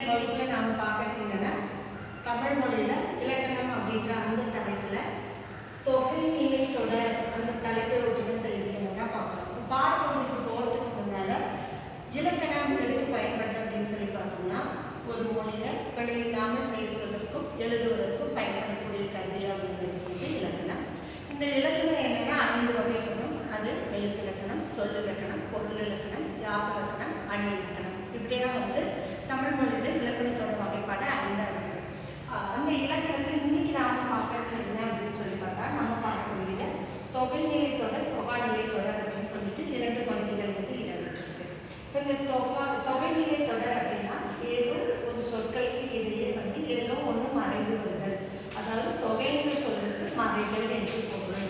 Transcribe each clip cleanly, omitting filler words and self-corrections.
வகுப்புல நாம பார்க்கறது என்னன்னா தமிழ் மொழியில இலக்கணம் அப்படின்ற அந்த தலைப்புல தொகை நிலை தொடர் அந்த தலைப்பை ஒட்டின செய்திகளை தான் பார்க்கணும். பாடப்பகுதிக்கு போகிறதுக்கு முன்னால இலக்கணம் எதுக்கு பயன்படுது அப்படின்னு சொல்லி பார்த்தோம்னா ஒரு மொழியில பிழையில்லாமல் பேசுவதற்கும் எழுதுவதற்கும் பயன்படக்கூடிய கருவி அப்படிங்கிறது இலக்கணம். இந்த இலக்கணம் என்னன்னா 5 வகைப்படும். அது எழுத்திலக்கணம், சொல்லிலக்கணம், பொருள் இலக்கணம், யாப்பு இலக்கணம், அணி இலக்கணம். இப்படியா தமிழ் மொழியில இலக்கணத்தோட வகைப்பாடு 5 இருக்குது. அந்த இலக்கணத்தில் இன்னைக்கு நாம பார்க்கறது என்ன அப்படின்னு சொல்லி பார்த்தா நம்ம பார்க்கக்கூடிய தொகைநிலை தொடர், தொகாநிலை தொடர் அப்படின்னு சொல்லிட்டு 2 பகுதிகள் இடம்பெற்றிருக்கு. இப்போ இந்த தொகைநிலை தொடர் அப்படின்னா ஏதோ ஒரு சொற்களுக்கு இடையே ஏதோ ஒன்று மறைந்து வருதல், அதாவது தொகைன்னு சொல்றதுக்கு மறைதல் என்று பொருள்.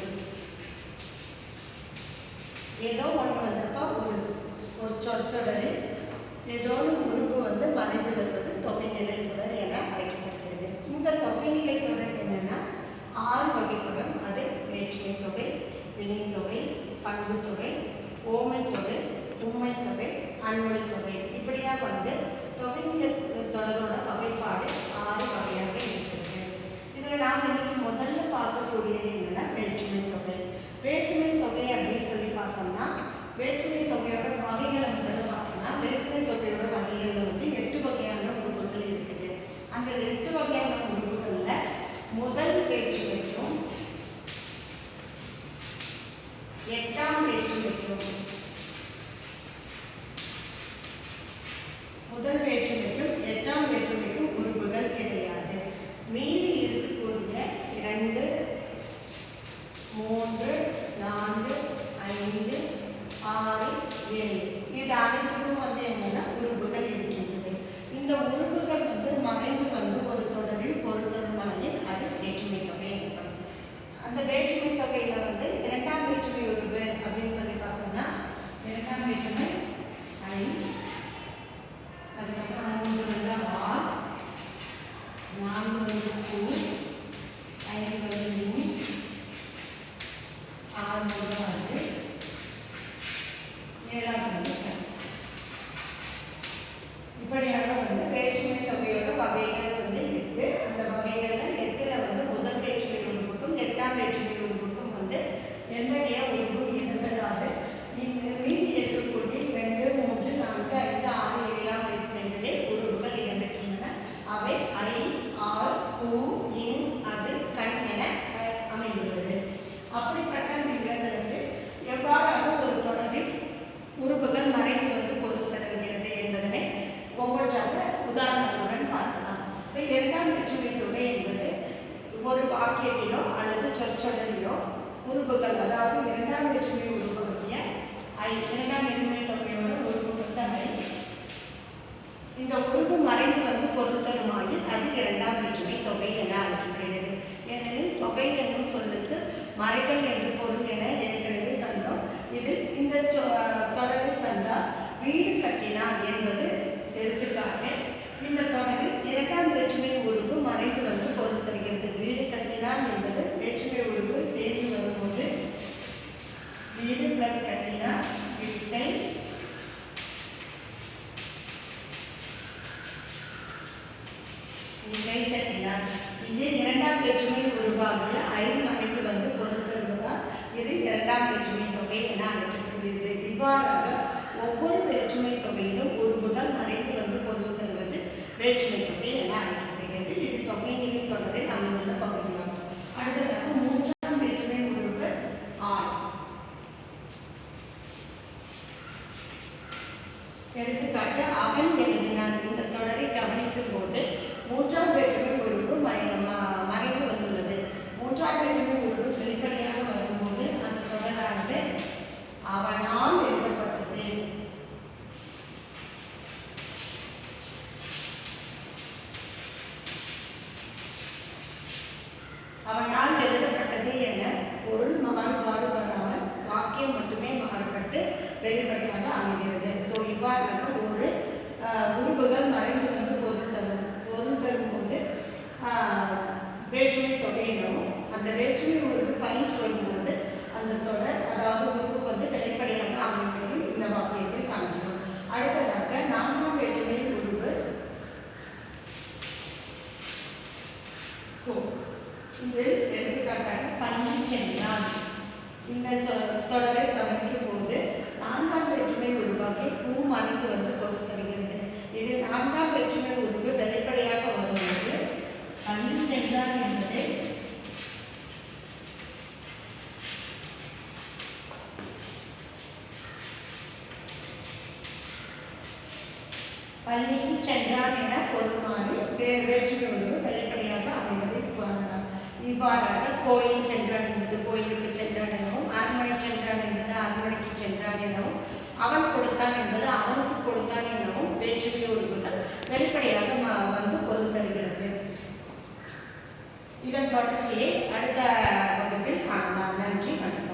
ஏதோ ஒன்று வந்தப்போ ஒரு சொற்றொடரில் ஏதோ ஒரு உறுப்பு மறைந்து வருவது தொகைநிலை தொடர் என அழைக்கப்படுகிறது. இந்த தொகைநிலை தொடர் என்னன்னா 6 வகைப்படும். அது வேற்றுமை தொகை, வினைத்தொகை, பண்பு தொகை, ஓமை தொகை, உண்மை தொகை, அன்மொழி தொகை. இப்படியா தொகைநிலை தொடரோட வகைப்பாடு 6 வகையாக இருக்கிறது. இதில் நாம் இன்னைக்கு முதல்ல பார்க்கக்கூடியது என்னன்னா வேற்றுமை தொகை. வேற்றுமை தொகை அப்படின்னு சொல்லி பார்த்தோம்னா வேற்றுமை தொகையோட வகைகளை பார்த்தோம்னா வேற்றுமை தொகையோட வகைகளில் 8 வகையான உறுப்புகள் இருக்குது. அந்த 8 வகையான உறுப்புகளில் முதல் வேற்றுமைக்கும் 8ஆம் வேற்றுமைக்கும் முதல் வேற்றுமைக்கும் 8ஆம் வேற்றுமைக்கும் உறுப்புகள் கிடையாது. மீதி இருக்கக்கூடிய 2, 3, 4, 5, 6, 7 இது அனைத்துக்கும் என்னன்னா உறுப்புகள் இருக்கின்றது. இந்த உறுப்புகள் மறைந்து ஒரு தொடரில் பொருத்தமாகி அது வேற்றுமை தொகை எனப்படும். அந்த வேற்றுமை தொகையில 2ஆம் வேற்றுமை உறுப்பு அப்படின்னு சொல்லி பார்த்தோம்னா 2ஆம் வேற்றுமை ஐ, அதுக்கப்புறம் 3 ஆர், 4 பூ, 5 மீ, 6 அது, 7 இப்படியாக வேற்றுமை தொகையோட வகைகள் இருக்கு. அந்த வகைகள்ல 8ல முதல் வேற்றுமை உறுப்புக்கும் 8ஆம் வேற்றுமை உறுப்புக்கும் எந்தகைய உறுப்பு இருந்ததால் மீதி இருக்கக்கூடிய 2, 3, 4, 5, 6, 7ஆம் வேற்றுமைகளே உறுப்புகள் இடம்பெற்றுள்ளன. அவை ஐ, ஆர், கூ, இன், அது, கண் என அமைந்துள்ளது. அப்படிப்பட்ட அந்த இரண்டு எவ்வாறாக ஒரு தொடரில் உறுப்புகள் மறைந்து பொருள் தருகிறது என்பதனை ஒவ்வொன்றாக உதாரணங்களுடன் பார்க்கலாம். இப்போ 2ஆம் வேற்றுமை தொகை என்பது ஒரு வாக்கியத்திலோ அல்லது சொற்றொடரிலோ உறுப்புகள், அதாவது 2ஆம் வேற்றுமை உறுப்புடைய 2ஆம் வேற்றுமை தொகையோட உறுப்பு ஐ. இந்த உறுப்பு மறைந்து பொருள் தருமாயில் அது 2ஆம் வேற்றுமை தொகை என அழைக்கப்படுகிறது. ஏனெனில் தொகை என்னும் சொல்லுக்கு மறைதல் என்று பொருள் என ஏற்கனவே கண்டோம். இதில் இந்த தொடரில் கண்டால் வீடு கட்டினான் என்பது எடுத்துக்காக. இந்த தொடரில் 2ஆம் வேற்றுமை உறுப்பு மறைந்து பொருள் தருகிறது. வீடு கட்டினான் என்பது வேற்றுமை உறுப்பு சேர்ந்து வரும்போது வீடு பிளஸ் கட்டினான், வீட்டை, கட்டினான். இது 2ஆம் வேற்றுமை உருவாகிய ஐ மறைந்து பொருள் தருவதால் இது 2ஆம் வேற்றுமை தொகை என அழைக்கப்படுகிறது. இவ்வாறாக ஒவ்வொரு வேற்றுமை தொகையிலும் உறுப்புகள் மறைந்து பொருள் தருவது வேற்றுமை தொகை என அழைக்கப்படுகிறது. இது தொகைநிலை தொடரில் அமைந்துள்ள பகுதியாகும். அடுத்ததாக 3ஆம் வேற்றுமை உறுப்பு ஆர். எடுத்துக்காட்டு அவன் எழுதினான். இந்த தொடரை கவனிக்கும் போது 3ஆம் வேற்றுமை உறுப்பு மறைந்து வந்துள்ளது. 3ஆம் வேற்றுமை உறுப்பு வெளிப்படையாக வரும்போது அந்த தொடரானது அவனால் எழுதப்பட்டது. அவனால் எழுதப்பட்டது என பொருள் மாறுபாடு வராமல் வாக்கியம் மட்டுமே மாறுபட்டு வெளிப்படையாக அமைகிறது. ஸோ இவ்வாறாக ஒரு உறுப்புகள் மறைந்து பொருள் தரும்போது வேற்றுமை தொகை எனவும், அந்த வேற்றுமை உறுப்பு பயின்று வரும்போது அந்த தொடர், அதாவது உறுப்பு வெளிப்படையாக அமைவதையும் இந்த வாக்கியத்தில் காண்கிறோம். அடுத்ததாக 4ஆம் வேற்றுமை உறுப்பு உருவாக்கி பூ மறைந்து வந்து பொருள் தருகிறது. இது 4ஆம் வேற்றுமை உருவு வெளிப்படையாக வருவது பள்ளி சென்றான் என்பது பள்ளிக்கு சென்றான் என பொருள்மாறு வேற்றுமை உருவு வெளிப்படையாக அமைவதை காணலாம். இவ்வாறாக கோயில் சென்றான் என்பது கோயிலுக்கு சென்றான் எனவும், அரண்மனை சென்றான் என்பது அரண்மனைக்கு சென்றான் எனவும், அவன் கொடுத்தான் என்பது அவனுக்கு கொடுத்தான் எனவும் வேற்றுமை உருவுகள் வெளிப்படையாக வந்து பொருள் தருகிறது. இதன் தொடர்ச்சியை அடுத்த வகுப்பில் காணலாம். நன்றி, வணக்கம்.